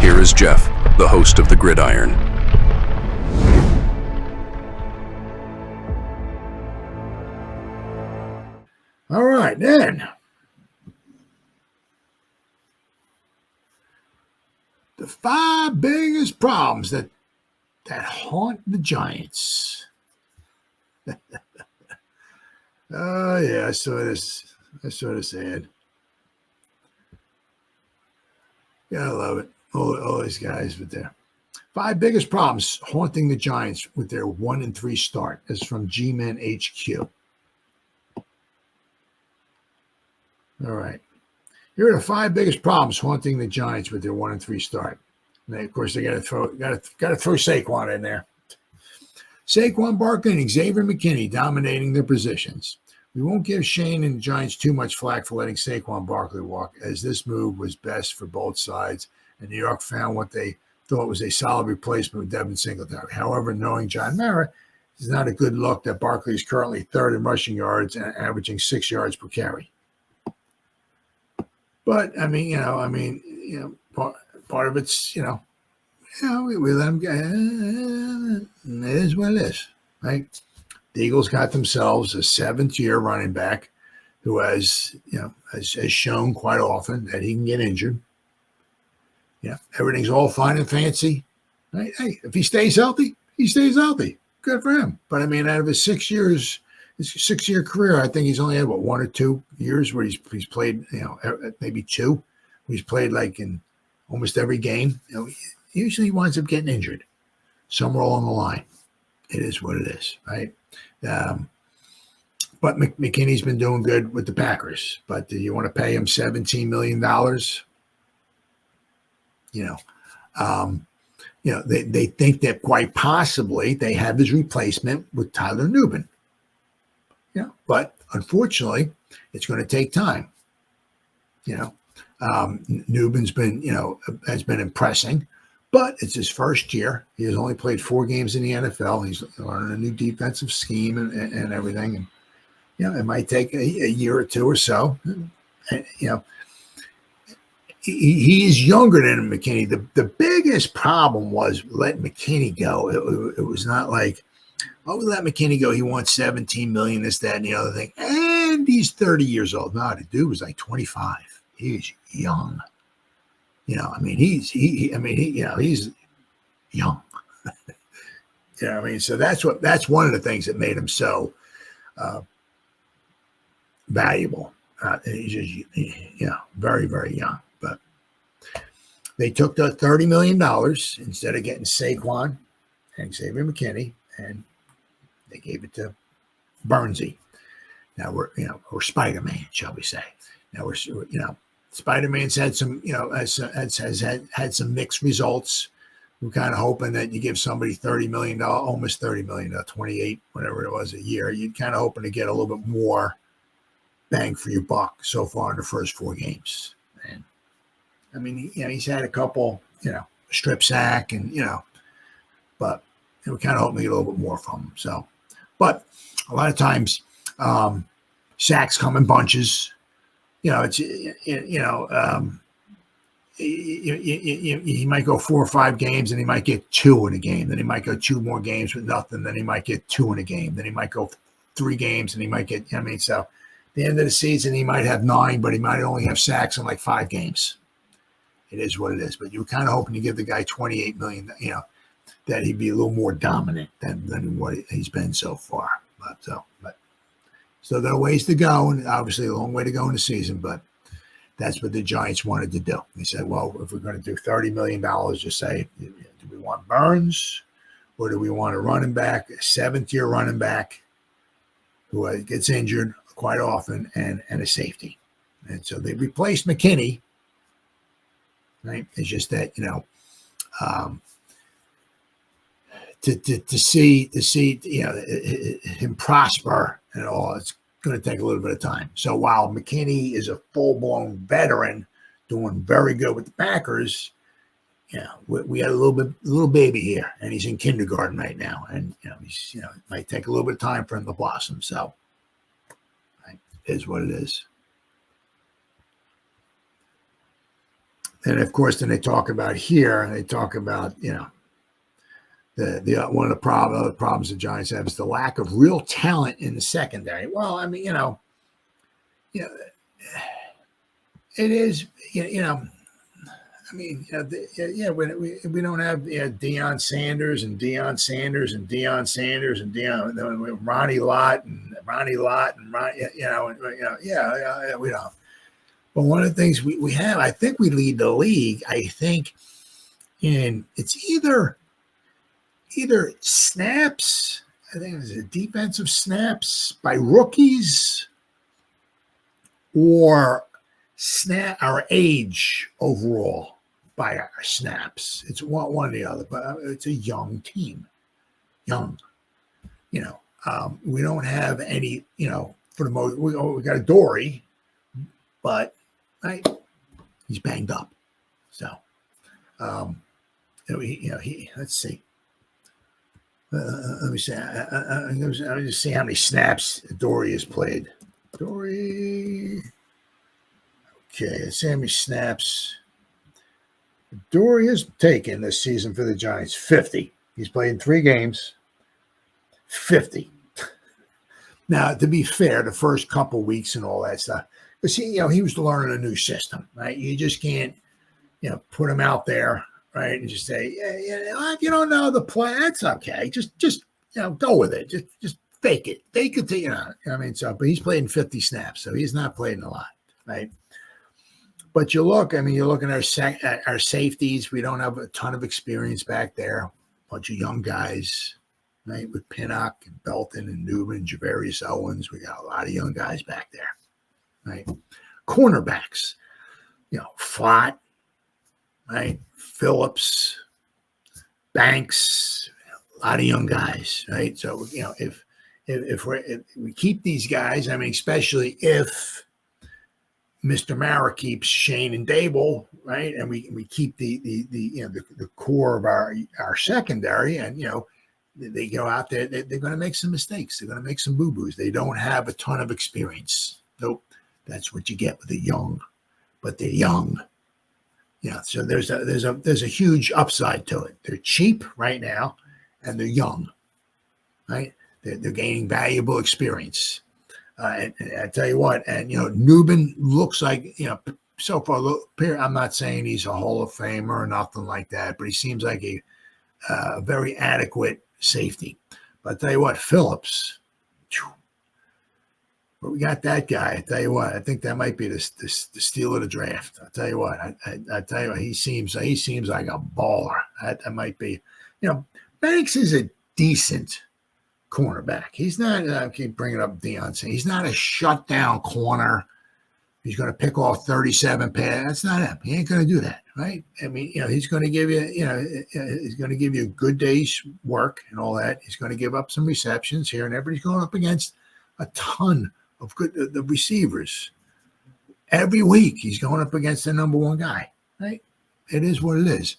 here is Jeff, the host of the Gridiron. All right, then. The 5 biggest problems that haunt the Giants. Oh, yeah, I saw this. I saw this ad. Gotta love it. All these guys with their 5 biggest problems haunting the Giants with their 1-3 start. This is from G-Man HQ. All right. Here are the 5 biggest problems haunting the Giants with their 1-3 start. And of course, they got to throw Saquon in there. Saquon Barkley and Xavier McKinney dominating their positions. We won't give Shane and the Giants too much flack for letting Saquon Barkley walk, as this move was best for both sides, and New York found what they thought was a solid replacement with Devin Singletary. However, knowing John Mara, it's not a good look that Barkley is currently 3rd in rushing yards and averaging 6 yards per carry. But part of it's we let them go. It is what it is, right? The Eagles got themselves a 7th-year running back who has shown quite often that he can get injured. Yeah, everything's all fine and fancy. Right? Hey, if he stays healthy, he stays healthy. Good for him. But out of his 6 years, his 6-year career, I think he's only had 1 or 2 years where he's played, maybe 2. He's played like in almost every game. Usually he winds up getting injured somewhere along the line. It is what it is, right? But McKinney's been doing good with the Packers. But do you want to pay him $17 million? They think that quite possibly they have his replacement with Tyler Nubin. Yeah, but unfortunately, it's going to take time. Nubin's been, has been impressing, but it's his first year. He has only played 4 games in the NFL. He's learning a new defensive scheme and everything. And, it might take a year or 2 or so. And, he is younger than McKinney. The biggest problem was letting McKinney go. It was not like, we let McKinney go. He wants $17 million, this, that, and the other thing. And he's 30 years old. No, the dude was like 25. He's young. He's young. So that's one of the things that made him so valuable. He's just, very, very young. But they took the $30 million instead of getting Saquon and Xavier McKinney, and they gave it to Burnsy. Now or Spider-Man, shall we say? Now Spider-Man's had some, has had some mixed results. We're kind of hoping that you give somebody $30 million, almost $30 million, 28, whatever it was a year. You're kind of hoping to get a little bit more bang for your buck so far in the first 4 games. And he's had a couple, strip sack and, but we're kind of hoping to get a little bit more from him. So, but a lot of times sacks come in bunches. He might go 4 or 5 games and he might get 2 in a game. Then he might go 2 more games with nothing. Then he might get 2 in a game. Then he might go 3 games and he might get, so at the end of the season, he might have 9, but he might only have sacks in like 5 games. It is what it is. But you're kind of hoping to give the guy $28 million, that he'd be a little more dominant than what he's been so far. So there are ways to go, and obviously a long way to go in the season, but that's what the Giants wanted to do. They said, well, if we're going to do $30 million, just say, do we want Burns or do we want a running back, a 7th-year running back who gets injured quite often and a safety? And so they replaced McKinney, right? It's just that, to see him prosper and all, it's going to take a little bit of time. So while McKinney is a full-blown veteran doing very good with the Packers, we had a little baby here, and he's in kindergarten right now, and it might take a little bit of time for him to blossom. So, right, it is what it is. And of course, then they talk about here. They talk about the one of the problems the Giants have is the lack of real talent in the secondary. Well, I mean, you know, it is, I mean, we don't have Deion Sanders and Deion Sanders and Deion Sanders and Ronnie Lott and we don't. But one of the things we have, I think we lead the league. I think it's either snaps. I think it's a defensive snaps by rookies or our we overall by our snaps. It's one or the other, but it's a young team. Young, we don't have any, for the most, we got a Dory, but right, he's banged up. So, let's see. Let me see. Let me just see how many snaps Dory has played. Dory. Okay, let's see how many snaps Dory has taken this season for the Giants. 50. He's played in 3 games. 50. Now, to be fair, the first couple weeks and all that stuff, but see, he was learning a new system, right? You just can't, put him out there, right, and just say, if you don't know the play, that's okay. Just go with it. Just fake it. Fake it. I mean, so, but he's played in 50 snaps, so he's not playing a lot, right? But you're looking at our safeties. We don't have a ton of experience back there. A bunch of young guys, right, with Pinnock and Belton and Newman, Javarius Owens. We got a lot of young guys back there, right? Cornerbacks, Flott, right? Phillips, Banks, a lot of young guys, right? So, if we keep these guys, I mean, especially if Mr. Mara keeps Shane and Dable, right, and we keep the core of our secondary, and they go out there, they're going to make some mistakes, they're going to make some boo-boos. They don't have a ton of experience. Nope, that's what you get with the young, but they're young. So there's a huge upside to it. They're cheap right now, and they're young, right? They're gaining valuable experience. And I tell you what, and Newman looks like so far. I'm not saying he's a Hall of Famer or nothing like that, but he seems like a very adequate safety. But I tell you what, Phillips, but we got that guy. I tell you what, I think that might be the steal of the draft. I tell you what, I tell you what, he seems like a baller. That might be, Banks is a decent cornerback. He's not, I keep bringing up Deion, he's not a shutdown corner. He's going to pick off 37 pass. That's not him. He ain't going to do that, right? I mean, he's going to give you, he's going to give you a good day's work and all that. He's going to give up some receptions here and there, but he's going up against a ton of the receivers. Every week, he's going up against the number one guy, right? It is what it is.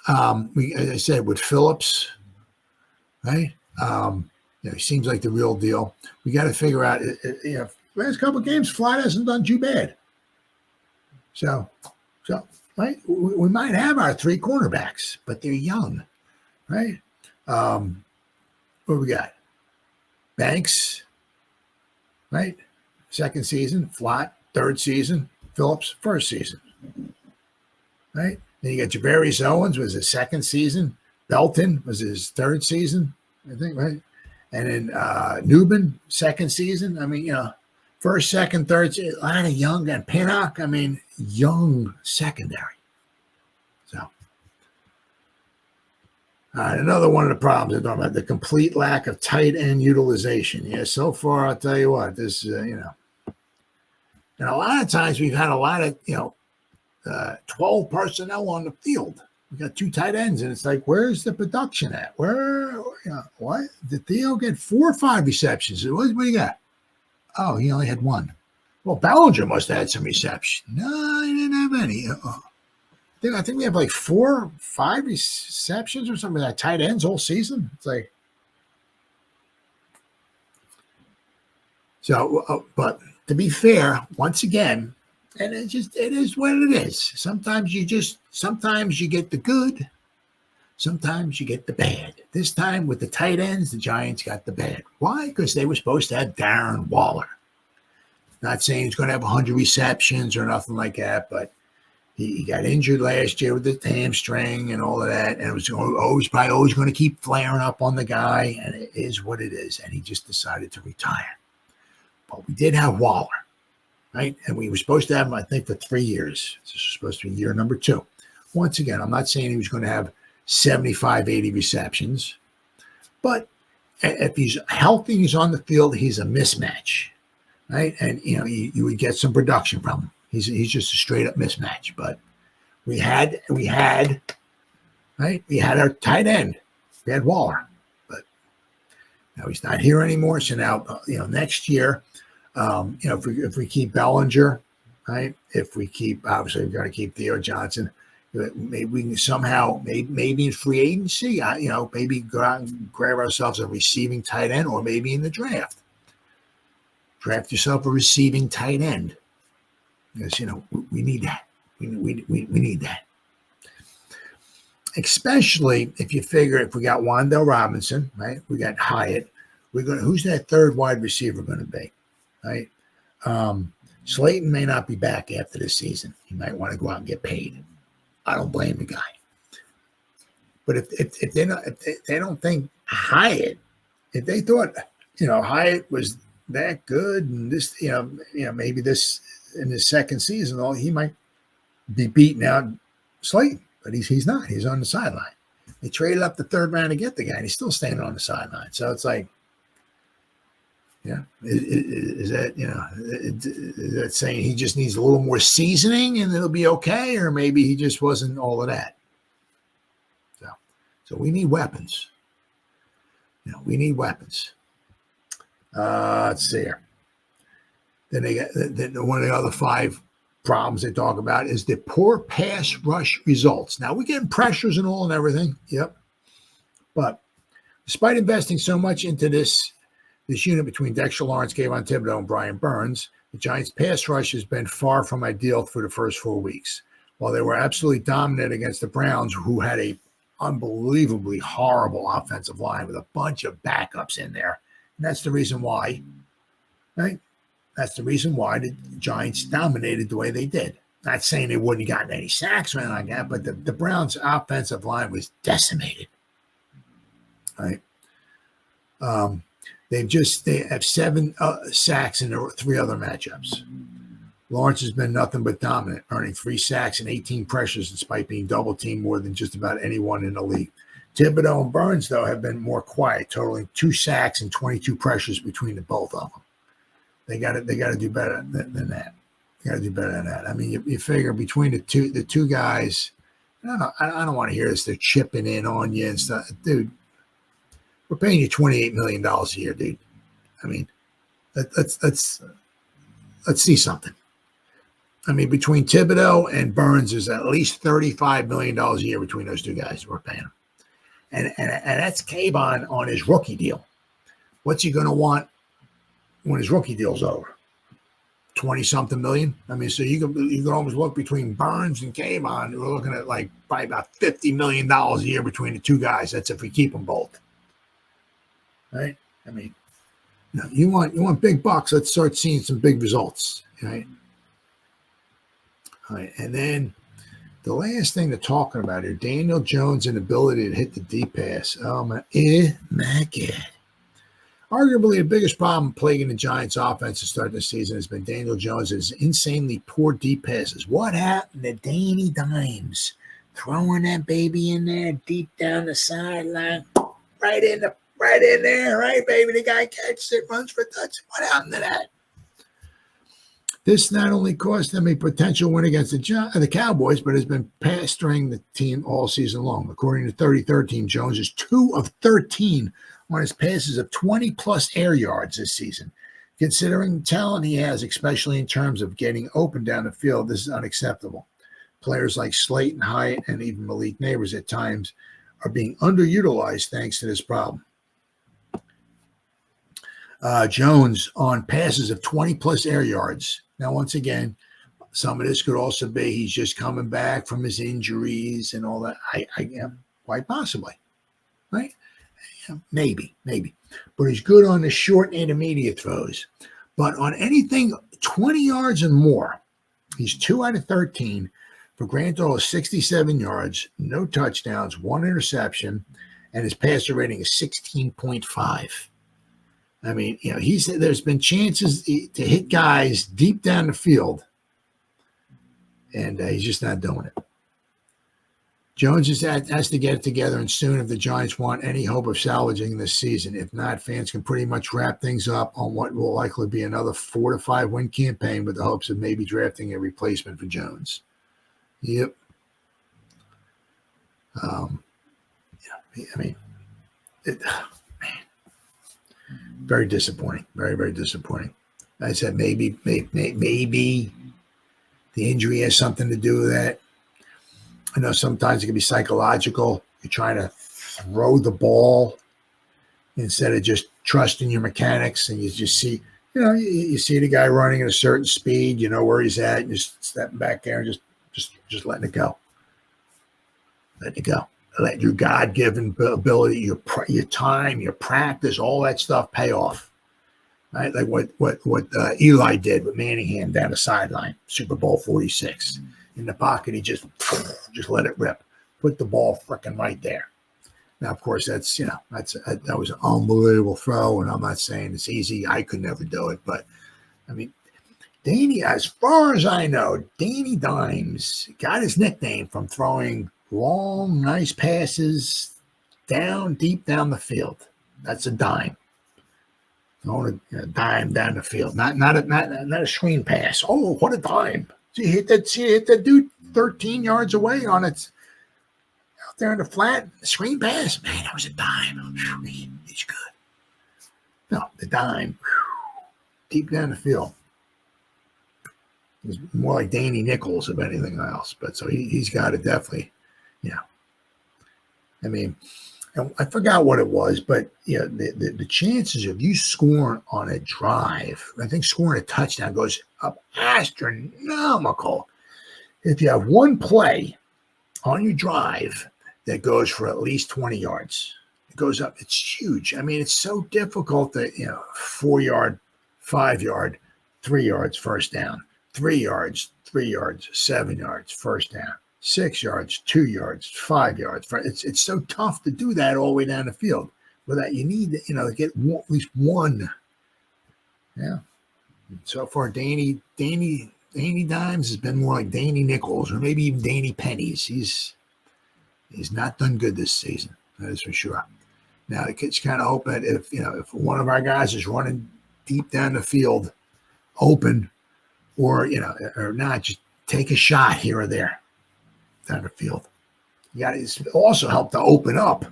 As I said, with Phillips, right? He seems like the real deal. We got to figure out, last couple of games, Flott hasn't done too bad. So, right, we might have our 3 cornerbacks, but they're young, right? What do we got? Banks, right? Second season. Flott, third season. Phillips, first season, right? Then you got Javarius Owens was his second season. Belton was his third season, I think, right? And then Newman, second season. I mean, first, second, third, a lot of young, and Pinnock, I mean, young secondary. So, another one of the problems they're talking about, the complete lack of tight end utilization. Yeah, so far, I'll tell you what, this, and a lot of times we've had a lot of, 12 personnel on the field. We got 2 tight ends, and it's like, where's the production at? What? Did Theo get 4 or 5 receptions? What do you got? Oh, he only had 1. Well, Bellinger must have had some reception. No, he didn't have any. I think we have like 4 or 5 receptions or something like that. Tight ends all season. It's like, so, but to be fair, once again, And it is what it is. Sometimes you get the good, sometimes you get the bad. This time with the tight ends, the Giants got the bad. Why? Because they were supposed to have Darren Waller. Not saying he's going to have 100 receptions or nothing like that, but he got injured last year with the hamstring and all of that, and it was probably always going to keep flaring up on the guy, and it is what it is, and he just decided to retire. But we did have Waller, right? And we were supposed to have him, I think, for 3 years. This was supposed to be year number 2. Once again, I'm not saying he was going to have 75, 80 receptions, but if he's healthy, he's on the field, he's a mismatch, right? And, you would get some production from him. He's just a straight up mismatch. But we had our tight end. We had Waller, but now he's not here anymore. So now, next year, if we keep Bellinger, right? If we keep, obviously, we're going to keep Theo Johnson. Maybe we can somehow, maybe in free agency, maybe go out and grab ourselves a receiving tight end, or maybe in the draft. Draft yourself a receiving tight end. Because, we need that. We need that. Especially if you figure if we got Wan'Dale Robinson, right? We got Hyatt. Who's that third wide receiver going to be, right? Slayton may not be back after this season. He might want to go out and get paid. I don't blame the guy. But if they don't think Hyatt, if they thought Hyatt was that good, and this maybe this in his second season, he might be beating out Slayton, but he's not. He's on the sideline. They traded up the third round to get the guy, and he's still standing on the sideline. So it's like, is that saying he just needs a little more seasoning and it'll be okay, or maybe he just wasn't all of that? So we need weapons. We need weapons. Let's see here. Then one of the other 5 problems they talk about is the poor pass rush results. Now, we're getting pressures and all and everything. Yep. But despite investing so much into this unit between Dexter Lawrence, Kayvon Thibodeau, and Brian Burns, the Giants' pass rush has been far from ideal for the first 4 weeks. While they were absolutely dominant against the Browns, who had a unbelievably horrible offensive line with a bunch of backups in there. And that's the reason why, right? That's the reason why the Giants dominated the way they did. Not saying they wouldn't have gotten any sacks or anything like that, but the Browns' offensive line was decimated. Right? They have 7 sacks in 3 other matchups. Lawrence has been nothing but dominant, earning 3 sacks and 18 pressures despite being double-teamed more than just about anyone in the league. Thibodeau and Burns, though, have been more quiet, totaling 2 sacks and 22 pressures between the both of them. They got to do better than that. They got to do better than that. I mean, you figure between the two guys, I don't want to hear this. They're chipping in on you and stuff, dude. We're paying you $28 million a year, dude. I mean, let's see something. I mean, between Thibodeau and Burns, there's at least $35 million a year between those 2 guys we're paying them. And that's Kayvon on his rookie deal. What's he going to want when his rookie deal's over? 20-something million? I mean, so you can almost look between Burns and Kayvon. We're looking at like probably about $50 million a year between the 2 guys. That's if we keep them both. Right? I mean, you want big bucks. Let's start seeing some big results. Right? All right. And then the last thing they're talking about here, Daniel Jones' inability to hit the deep pass. Oh, my God. Arguably, the biggest problem plaguing the Giants' offense to start the season has been Daniel Jones' insanely poor deep passes. What happened to Danny Dimes? Throwing that baby in there deep down the sideline, right in there, right, baby? The guy catches it, runs for a touchdown. What happened to that? This not only cost them a potential win against the Cowboys, but has been pestering the team all season long. According to 33rd Team, Jones is 2 of 13 on his passes of 20-plus air yards this season. Considering the talent he has, especially in terms of getting open down the field, this is unacceptable. Players like Slayton, Hyatt, and even Malik Neighbors at times are being underutilized thanks to this problem. Jones on passes of 20-plus air yards. Now, once again, some of this could also be he's just coming back from his injuries and all that. Quite possibly, right? Yeah, maybe. But he's good on the short and intermediate throws. But on anything 20 yards and more, he's 2 out of 13 for a grand total of 67 yards, no touchdowns, 1 interception, and his passer rating is 16.5. I mean, there's been chances to hit guys deep down the field, and he's just not doing it. Jones has to get it together, and soon if the Giants want any hope of salvaging this season. If not, fans can pretty much wrap things up on what will likely be another 4 to 5 win campaign with the hopes of maybe drafting a replacement for Jones. Yep. Very disappointing. Very, very disappointing. I said maybe the injury has something to do with that. I know sometimes it can be psychological. You're trying to throw the ball instead of just trusting your mechanics, and you just see, you see the guy running at a certain speed, you know where he's at, and just stepping back there and just letting it go. Letting it go. Let your God-given ability, your time, your practice, all that stuff pay off. Right? Like what Eli did with Manningham down the sideline, Super Bowl 46. In the pocket, he just let it rip. Put the ball freaking right there. Now, of course, that was an unbelievable throw, and I'm not saying it's easy. I could never do it, but I mean, Danny, as far as I know, Danny Dimes got his nickname from throwing long, nice passes deep down the field. That's a dime. Throwing a dime down the field, not a screen pass. Oh, what a dime! See, hit that dude 13 yards away on it out there in the flat. Screen pass, man, that was a dime. He's good. No, the dime, deep down the field. It's more like Danny Nichols if anything else. But so he's got it definitely. I mean, I forgot what it was, but the chances of you scoring on a drive, I think scoring a touchdown goes up astronomical. If you have one play on your drive that goes for at least 20 yards, it goes up. It's huge. I mean, it's so difficult that 4 yard, 5 yard, 3 yards, first down, 3 yards, 7 yards, first down. 6 yards, 2 yards, 5 yards. It's so tough to do that all the way down the field. With that, you need to get at least one. Yeah. So far, Danny Dimes has been more like Danny Nichols or maybe even Danny Pennies. He's not done good this season. That is for sure. Now, it's kind of hoping that if one of our guys is running deep down the field, open, or not, just take a shot here or there. Down the field. You got to also help to open up,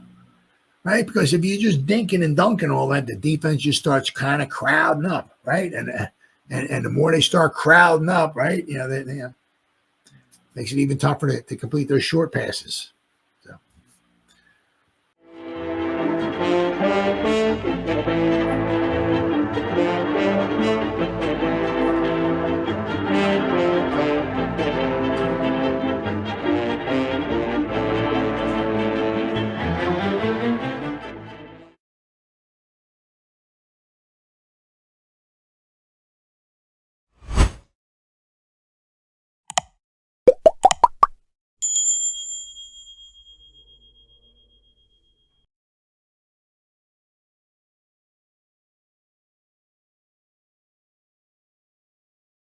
right? Because if you're just dinking and dunking all that, the defense just starts kind of crowding up, right? And the more they start crowding up, right? They makes it even tougher to complete those short passes.